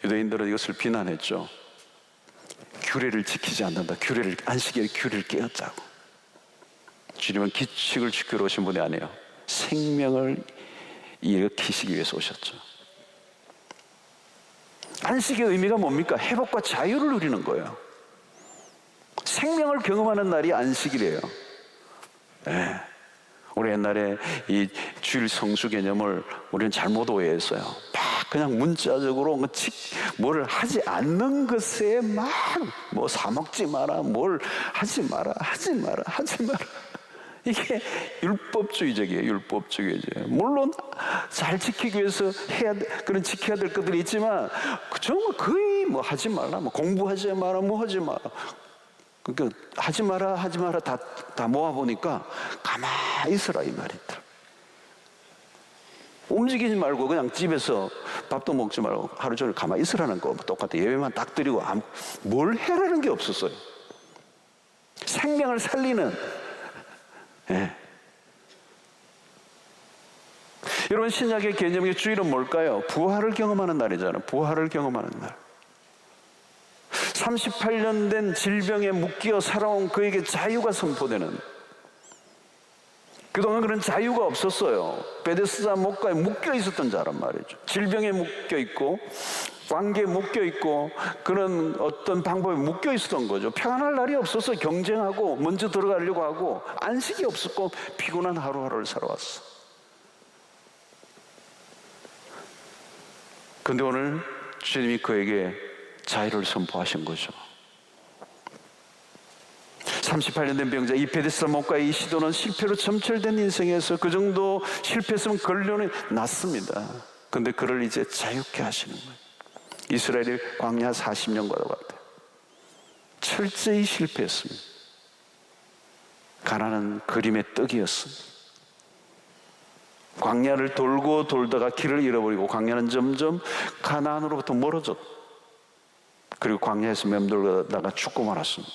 유대인들은 이것을 비난했죠. 규례를 지키지 않는다. 안식일의 규례를 깨었자고. 주님은 규칙을 지키러 오신 분이 아니에요. 생명을 일으키시기 위해서 오셨죠. 안식의 의미가 뭡니까? 회복과 자유를 누리는 거예요. 생명을 경험하는 날이 안식일이에요. 네. 우리 옛날에 이 주일 성수 개념을 우리는 잘못 오해했어요. 막 그냥 문자적으로 뭘 하지 않는 것에 막 뭐 사먹지 마라, 뭘 하지 마라. 이게 율법주의적이에요. 율법주의죠. 물론 잘 지키기 위해서 지켜야 될 것들이 있지만 정말 거의 뭐 하지 말라, 뭐 공부하지 마라, 뭐 하지 마라. 그러니까 하지 마라 다 모아보니까 가만히 있어라 이 말이다. 움직이지 말고 그냥 집에서 밥도 먹지 말고 하루 종일 가만히 있으라는 거 똑같아. 예배만 딱 드리고 뭘 해라는 게 없었어요. 생명을 살리는. 예. 여러분, 신약의 개념의 주일은 뭘까요? 부활을 경험하는 날이잖아요. 부활을 경험하는 날. 38년 된 질병에 묶여 살아온 그에게 자유가 선포되는, 그동안 그런 자유가 없었어요. 베데스다 목가에 묶여 있었던 자란 말이죠. 질병에 묶여 있고 관계에 묶여 있고 그런 어떤 방법에 묶여 있었던 거죠. 평안할 날이 없어서 경쟁하고 먼저 들어가려고 하고 안식이 없었고 피곤한 하루하루를 살아왔어. 그런데 오늘 주님이 그에게 자유를 선포하신 거죠. 38년 된 병자, 이 베데스다 목가의 이 시도는 실패로 점철된 인생에서 그 정도 실패했으면 결론이 났습니다. 그런데 그를 이제 자유케 하시는 거예요. 이스라엘이 광야 40년과도 같아요. 철저히 실패했습니다. 가나안은 그림의 떡이었습니다. 광야를 돌고 돌다가 길을 잃어버리고 광야는 점점 가나안으로부터 멀어졌고, 그리고 광야에서 맴돌다가 죽고 말았습니다.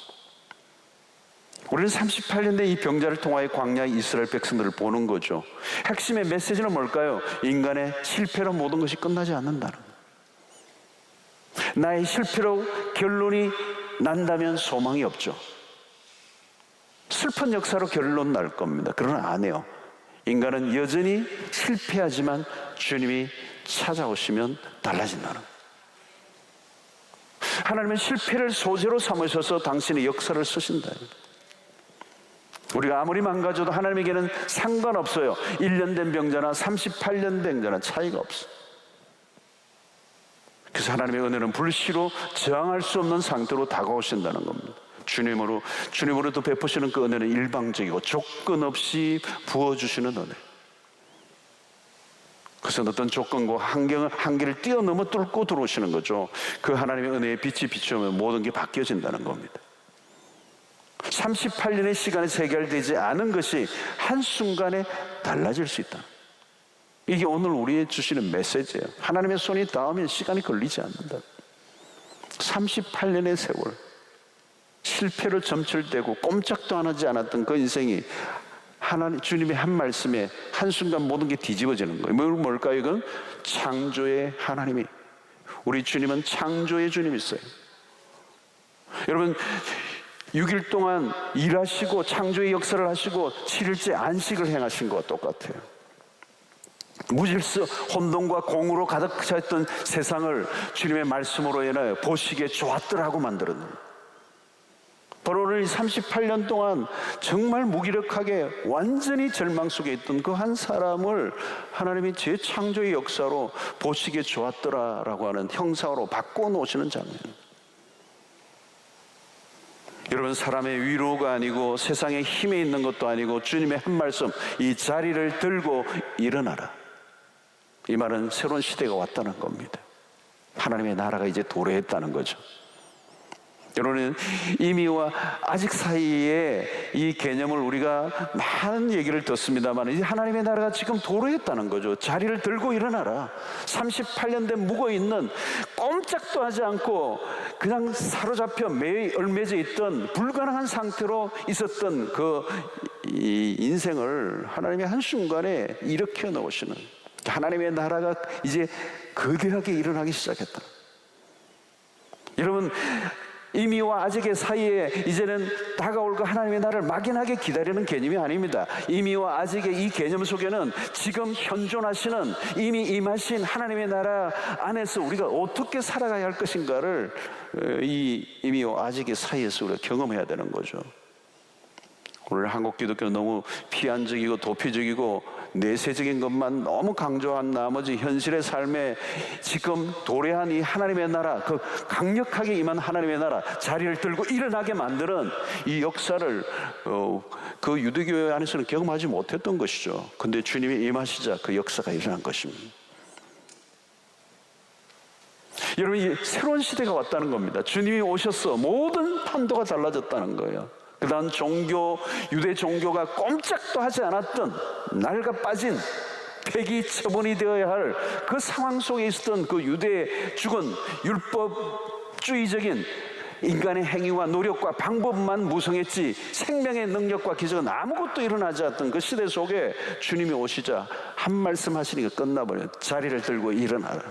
우리는 38년 된 이 병자를 통하여 광야 이스라엘 백성들을 보는 거죠. 핵심의 메시지는 뭘까요? 인간의 실패로 모든 것이 끝나지 않는다는 거예요. 나의 실패로 결론이 난다면 소망이 없죠. 슬픈 역사로 결론 날 겁니다. 그러나 안 해요. 인간은 여전히 실패하지만 주님이 찾아오시면 달라진다는 거예요. 하나님은 실패를 소재로 삼으셔서 당신의 역사를 쓰신다. 우리가 아무리 망가져도 하나님에게는 상관없어요. 1년 된 병자나 38년 된 병자나 차이가 없어요. 그래서 하나님의 은혜는 불시로 저항할 수 없는 상태로 다가오신다는 겁니다. 주님으로부터 베푸시는 그 은혜는 일방적이고 조건 없이 부어주시는 은혜. 그래서 어떤 조건과 한계를 뛰어넘어 뚫고 들어오시는 거죠. 그 하나님의 은혜의 빛이 비추면 모든 게 바뀌어진다는 겁니다. 38년의 시간에 해결되지 않은 것이 한순간에 달라질 수 있다. 이게 오늘 우리의 주시는 메시지예요. 하나님의 손이 닿으면 시간이 걸리지 않는다. 38년의 세월, 실패로 점철되고 꼼짝도 안 하지 않았던 그 인생이 주님의 한 말씀에 한순간 모든 게 뒤집어지는 거예요. 뭘까요? 이건 창조의 하나님이, 우리 주님은 창조의 주님이세요. 여러분, 6일 동안 일하시고 창조의 역사를 하시고 7일째 안식을 행하신 것과 똑같아요. 무질서 혼돈과 공으로 가득 차있던 세상을 주님의 말씀으로 인하여 보시기에 좋았더라고 만들었는, 바로 오늘 오늘 38년 동안 정말 무기력하게 완전히 절망 속에 있던 그 한 사람을 하나님이 재창조의 역사로 보시기에 좋았더라라고 하는 형상으로 바꿔놓으시는 장면. 여러분, 사람의 위로가 아니고 세상의 힘에 있는 것도 아니고 주님의 한 말씀, 이 자리를 들고 일어나라. 이 말은 새로운 시대가 왔다는 겁니다. 하나님의 나라가 이제 도래했다는 거죠. 여러분, 이미와 아직 사이에 이 개념을 우리가 많은 얘기를 듣습니다만 이제 하나님의 나라가 지금 도래했다는 거죠. 자리를 들고 일어나라. 38년 된 묵어있는, 꼼짝도 하지 않고 그냥 사로잡혀 얽매져 있던 불가능한 상태로 있었던 이 인생을 하나님의 한순간에 일으켜 놓으시는, 하나님의 나라가 이제 거대하게 일어나기 시작했다. 여러분, 이미와 아직의 사이에 이제는 다가올 그 하나님의 나라를 막연하게 기다리는 개념이 아닙니다. 이미와 아직의 이 개념 속에는 지금 현존하시는, 이미 임하신 하나님의 나라 안에서 우리가 어떻게 살아가야 할 것인가를 이 이미와 아직의 사이에서 우리가 경험해야 되는 거죠. 오늘 한국 기독교는 너무 피안적이고 도피적이고 내세적인 것만 너무 강조한 나머지 현실의 삶에 지금 도래한 이 하나님의 나라, 그 강력하게 임한 하나님의 나라, 자리를 들고 일어나게 만드는 이 역사를 그 유대교회 안에서는 경험하지 못했던 것이죠. 근데 주님이 임하시자 그 역사가 일어난 것입니다. 여러분, 이 새로운 시대가 왔다는 겁니다. 주님이 오셔서 모든 판도가 달라졌다는 거예요. 그다음 유대 종교가 꼼짝도 하지 않았던, 낡아 빠진, 폐기 처분이 되어야 할 그 상황 속에 있었던 그 유대 죽은 율법주의적인 인간의 행위와 노력과 방법만 무성했지 생명의 능력과 기적은 아무것도 일어나지 않았던 그 시대 속에 주님이 오시자 한 말씀 하시니까 끝나버려요. 자리를 들고 일어나라.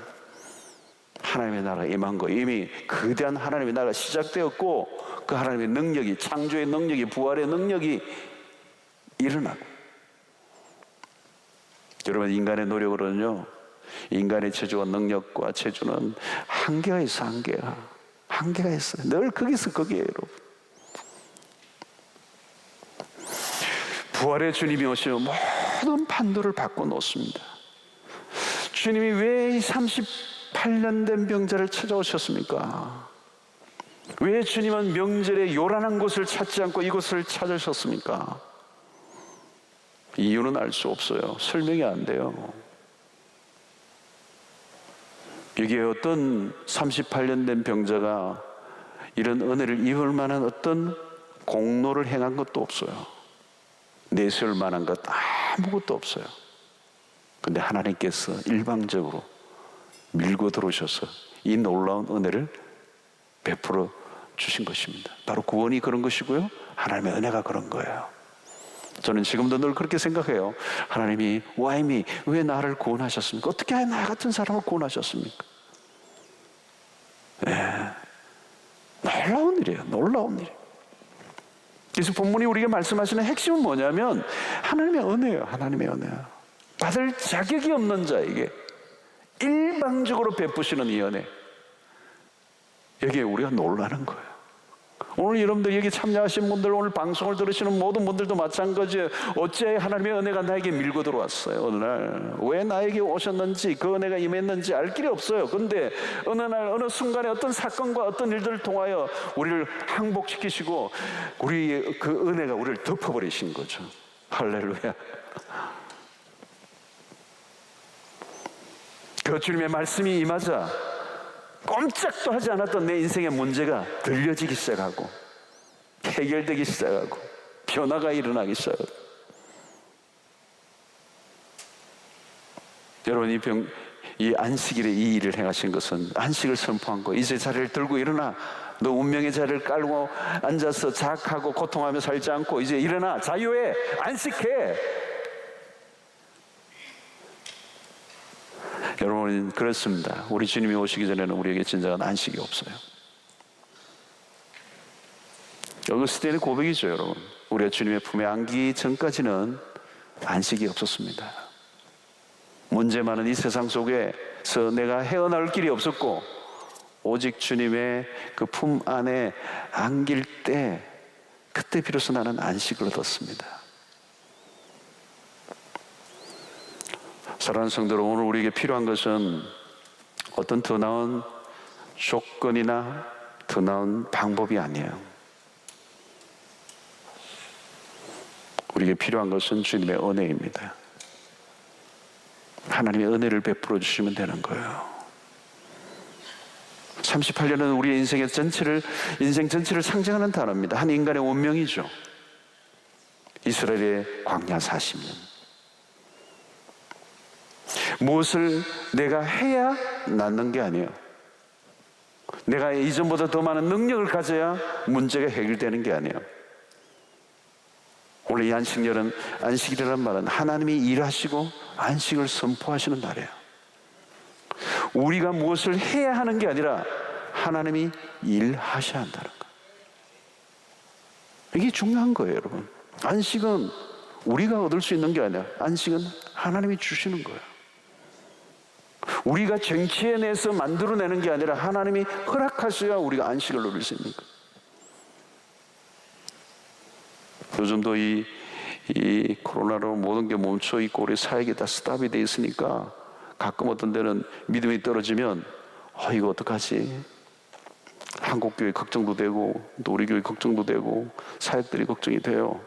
하나님의 나라가 임한 거, 이미 거대한 하나님의 나라가 시작되었고 그 하나님의 능력이, 창조의 능력이, 부활의 능력이 일어나고, 여러분, 인간의 노력으로는요, 인간의 체조와 능력과 체조는 한계가 있어. 한계가 있어요. 늘 거기서 거기에요, 여러분. 부활의 주님이 오시면 모든 판도를 바꿔놓습니다. 주님이 왜 38년 된 병자를 찾아오셨습니까? 왜 주님은 명절에 요란한 곳을 찾지 않고 이곳을 찾으셨습니까? 이유는 알 수 없어요. 설명이 안 돼요. 여기에 어떤 38년 된 병자가 이런 은혜를 입을 만한 어떤 공로를 행한 것도 없어요. 내세울 만한 것 아무것도 없어요. 근데 하나님께서 일방적으로 밀고 들어오셔서 이 놀라운 은혜를 베풀어 주신 것입니다. 바로 구원이 그런 것이고요, 하나님의 은혜가 그런 거예요. 저는 지금도 늘 그렇게 생각해요. 하나님이 Why me? 왜 나를 구원하셨습니까? 어떻게 나 같은 사람을 구원하셨습니까? 놀라운 일이에요. 놀라운 일. 그래서 본문이 우리에게 말씀하시는 핵심은 뭐냐면 하나님의 은혜예요. 하나님의 은혜예요. 받을 자격이 없는 자에게 일방적으로 베푸시는 이 은혜, 여기에 우리가 놀라는 거예요. 오늘 여러분들 여기 참여하신 분들, 오늘 방송을 들으시는 모든 분들도 마찬가지예요. 어째 하나님의 은혜가 나에게 밀고 들어왔어요. 어느 날 왜 나에게 오셨는지, 그 은혜가 임했는지 알 길이 없어요. 근데 어느 날 어느 순간에 어떤 사건과 어떤 일들을 통하여 우리를 항복시키시고 우리의 그 은혜가 우리를 덮어버리신 거죠. 할렐루야. 그 주님의 말씀이 임하자 꼼짝도 하지 않았던 내 인생의 문제가 들려지기 시작하고 해결되기 시작하고 변화가 일어나기 시작하고, 여러분, 이 안식일에 이 일을 행하신 것은 안식을 선포한 거. 이제 자리를 들고 일어나. 너 운명의 자리를 깔고 앉아서 자학하고 고통하며 살지 않고 이제 일어나. 자유해. 안식해. 여러분, 그렇습니다. 우리 주님이 오시기 전에는 우리에게 진정한 안식이 없어요. 어거스틴의 고백이죠, 여러분. 우리가 주님의 품에 안기기 전까지는 안식이 없었습니다. 문제 많은 이 세상 속에서 내가 헤어나올 길이 없었고, 오직 주님의 그 품 안에 안길 때 그때 비로소 나는 안식을 얻었습니다. 사랑하는 성도 여러분, 오늘 우리에게 필요한 것은 어떤 더 나은 조건이나 더 나은 방법이 아니에요. 우리에게 필요한 것은 주님의 은혜입니다. 하나님의 은혜를 베풀어 주시면 되는 거예요. 38년은 우리의 인생 전체를 상징하는 단어입니다. 한 인간의 운명이죠. 이스라엘의 광야 40년. 무엇을 내가 해야 낫는 게 아니에요. 내가 이전보다 더 많은 능력을 가져야 문제가 해결되는 게 아니에요. 오늘 이 안식일은, 안식일이라는 말은 하나님이 일하시고 안식을 선포하시는 날이에요. 우리가 무엇을 해야 하는 게 아니라 하나님이 일하셔야 한다는 거예요. 이게 중요한 거예요, 여러분. 안식은 우리가 얻을 수 있는 게 아니라 안식은 하나님이 주시는 거예요. 우리가 쟁취해내서 만들어내는 게 아니라 하나님이 허락하셔야 우리가 안식을 누릴 수 있는 거예요. 요즘도 이 코로나로 모든 게 멈춰 있고 우리 사역이 다 스탑이 돼 있으니까 가끔 어떤 데는 믿음이 떨어지면 이거 어떡하지? 한국교회 걱정도 되고 또 우리 교회 걱정도 되고 사역들이 걱정이 돼요.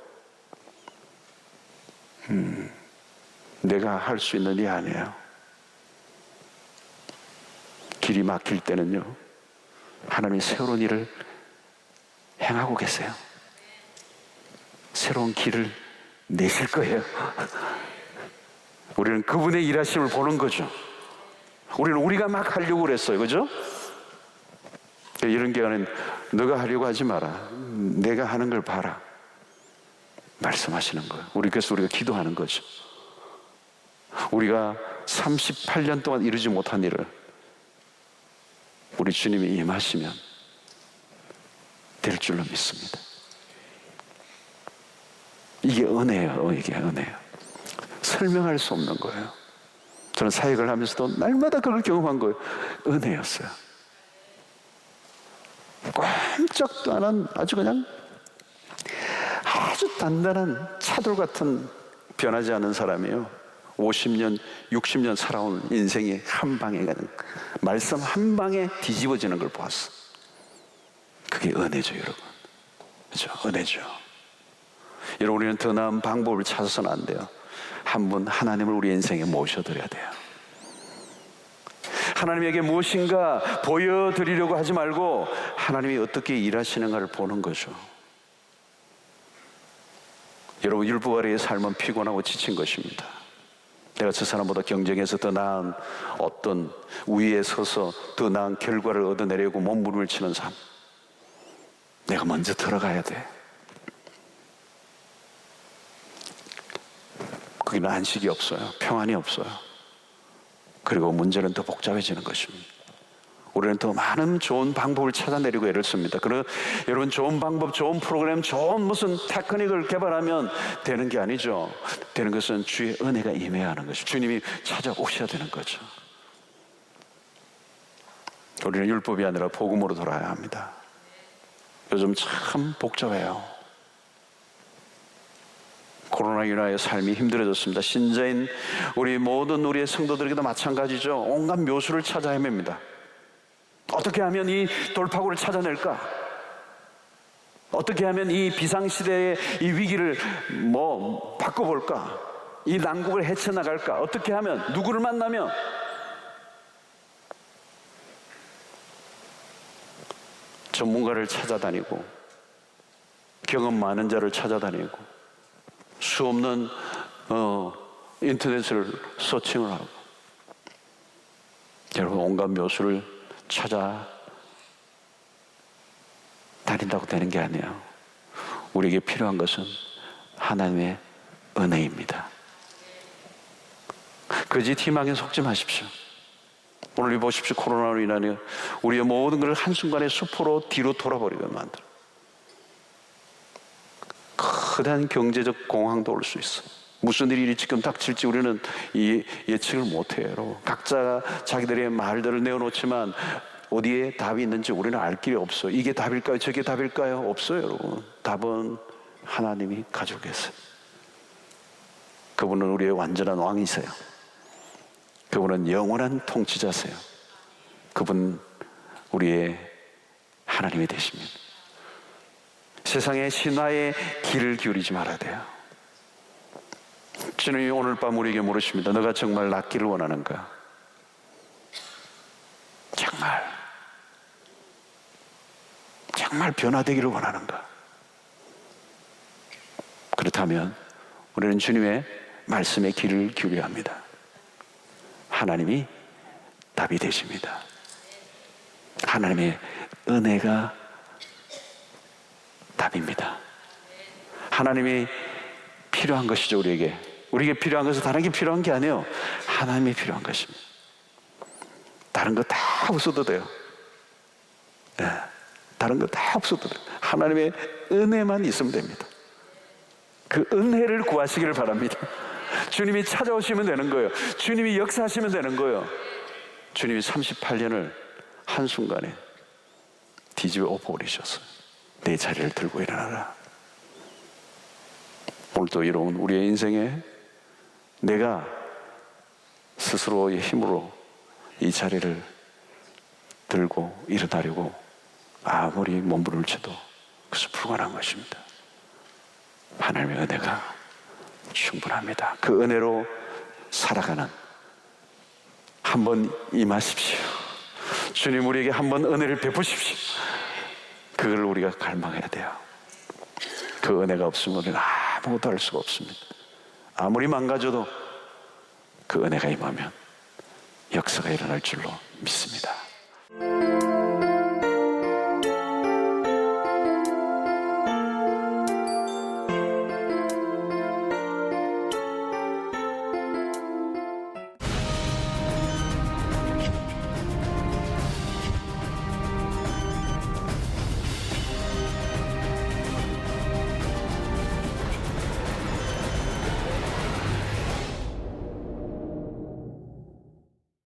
내가 할 수 있는 일이 아니에요. 길이 막힐 때는요, 하나님이 새로운 일을 행하고 계세요. 새로운 길을 내실 거예요. 우리는 그분의 일하심을 보는 거죠. 우리가 막 하려고 그랬어요. 그죠? 이런 기간엔 너가 하려고 하지 마라. 내가 하는 걸 봐라. 말씀하시는 거예요. 그래서 우리가 기도하는 거죠. 우리가 38년 동안 이루지 못한 일을 우리 주님이 임하시면 될 줄로 믿습니다. 이게 은혜예요. 이게 은혜예요. 설명할 수 없는 거예요. 저는 사역을 하면서도 날마다 그걸 경험한 거예요. 은혜였어요. 꼼짝도 안 한 아주 그냥 아주 단단한 차돌 같은 변하지 않은 사람이에요. 50년, 60년 살아온 인생이 한 방에 그냥 말씀 한 방에 뒤집어지는 걸 보았어. 그게 은혜죠, 여러분. 그렇죠? 은혜죠. 여러분, 우리는 더 나은 방법을 찾아서는 안 돼요. 한 분 하나님을 우리 인생에 모셔드려야 돼요. 하나님에게 무엇인가 보여드리려고 하지 말고 하나님이 어떻게 일하시는가를 보는 거죠. 여러분, 율법 아래의 삶은 피곤하고 지친 것입니다. 내가 저 사람보다 경쟁해서 더 나은 어떤 우위에 서서 더 나은 결과를 얻어내려고 몸부림치는 삶. 내가 먼저 들어가야 돼. 거기는 안식이 없어요. 평안이 없어요. 그리고 문제는 더 복잡해지는 것입니다. 우리는 더 많은 좋은 방법을 찾아내려고 애를 씁니다. 그리고 여러분, 좋은 방법, 좋은 프로그램, 좋은 무슨 테크닉을 개발하면 되는 게 아니죠. 되는 것은 주의 은혜가 임해야 하는 것이죠. 주님이 찾아오셔야 되는 거죠. 우리는 율법이 아니라 복음으로 돌아야 합니다. 요즘 참 복잡해요. 코로나 인하여 삶이 힘들어졌습니다. 신자인 우리 모든 우리의 성도들에게도 마찬가지죠. 온갖 묘수를 찾아 헤맵니다. 어떻게 하면 이 돌파구를 찾아낼까? 어떻게 하면 이 비상시대의 이 위기를 바꿔볼까? 이 난국을 헤쳐나갈까? 어떻게 하면, 누구를 만나면? 전문가를 찾아다니고 경험 많은 자를 찾아다니고 수없는 인터넷을 서칭을 하고, 여러분, 온갖 묘수를 찾아 다닌다고 되는 게 아니에요. 우리에게 필요한 것은 하나님의 은혜입니다. 거짓 희망에 속지 마십시오. 오늘 보십시오. 코로나로 인하여 우리의 모든 것을 한순간에 수포로 뒤로 돌아버리게 만들어. 거대한 경제적 공황도 올 수 있어. 무슨 일이 지금 닥칠지 우리는 예측을 못해요. 각자가 자기들의 말들을 내어놓지만 어디에 답이 있는지 우리는 알 길이 없어요. 이게 답일까요? 저게 답일까요? 없어요, 여러분. 답은 하나님이 가지고 계세요. 그분은 우리의 완전한 왕이세요. 그분은 영원한 통치자세요. 그분 우리의 하나님이 되십니다. 세상의 신화에 귀를 기울이지 말아야 돼요. 주님이 오늘 밤 우리에게 물으십니다. 너가 정말 낫기를 원하는가? 정말 변화되기를 원하는가? 그렇다면 우리는 주님의 말씀에 귀를 기울여야 합니다. 하나님이 답이 되십니다. 하나님의 은혜가 답입니다. 하나님이 필요한 것이죠. 우리에게 필요한 것은 다른 게 필요한 게 아니에요. 하나님이 필요한 것입니다. 다른 거 다 없어도 돼요. 네, 다른 거 다 없어도 돼요. 하나님의 은혜만 있으면 됩니다. 그 은혜를 구하시기를 바랍니다. 주님이 찾아오시면 되는 거예요. 주님이 역사하시면 되는 거예요. 주님이 38년을 한순간에 뒤집어 엎어버리셨어요. 내 자리를 들고 일어나라. 오늘도 여러분, 우리의 인생에 내가 스스로의 힘으로 이 자리를 들고 일어나려고 아무리 몸부림을 쳐도 그것은 불가능한 것입니다. 하나님의 은혜가 충분합니다. 그 은혜로 살아가는, 한번 임하십시오. 주님 우리에게 한번 은혜를 베푸십시오. 그걸 우리가 갈망해야 돼요. 그 은혜가 없으면 우리는 아무것도 할 수가 없습니다. 아무리 망가져도 그 은혜가 임하면 역사가 일어날 줄로 믿습니다.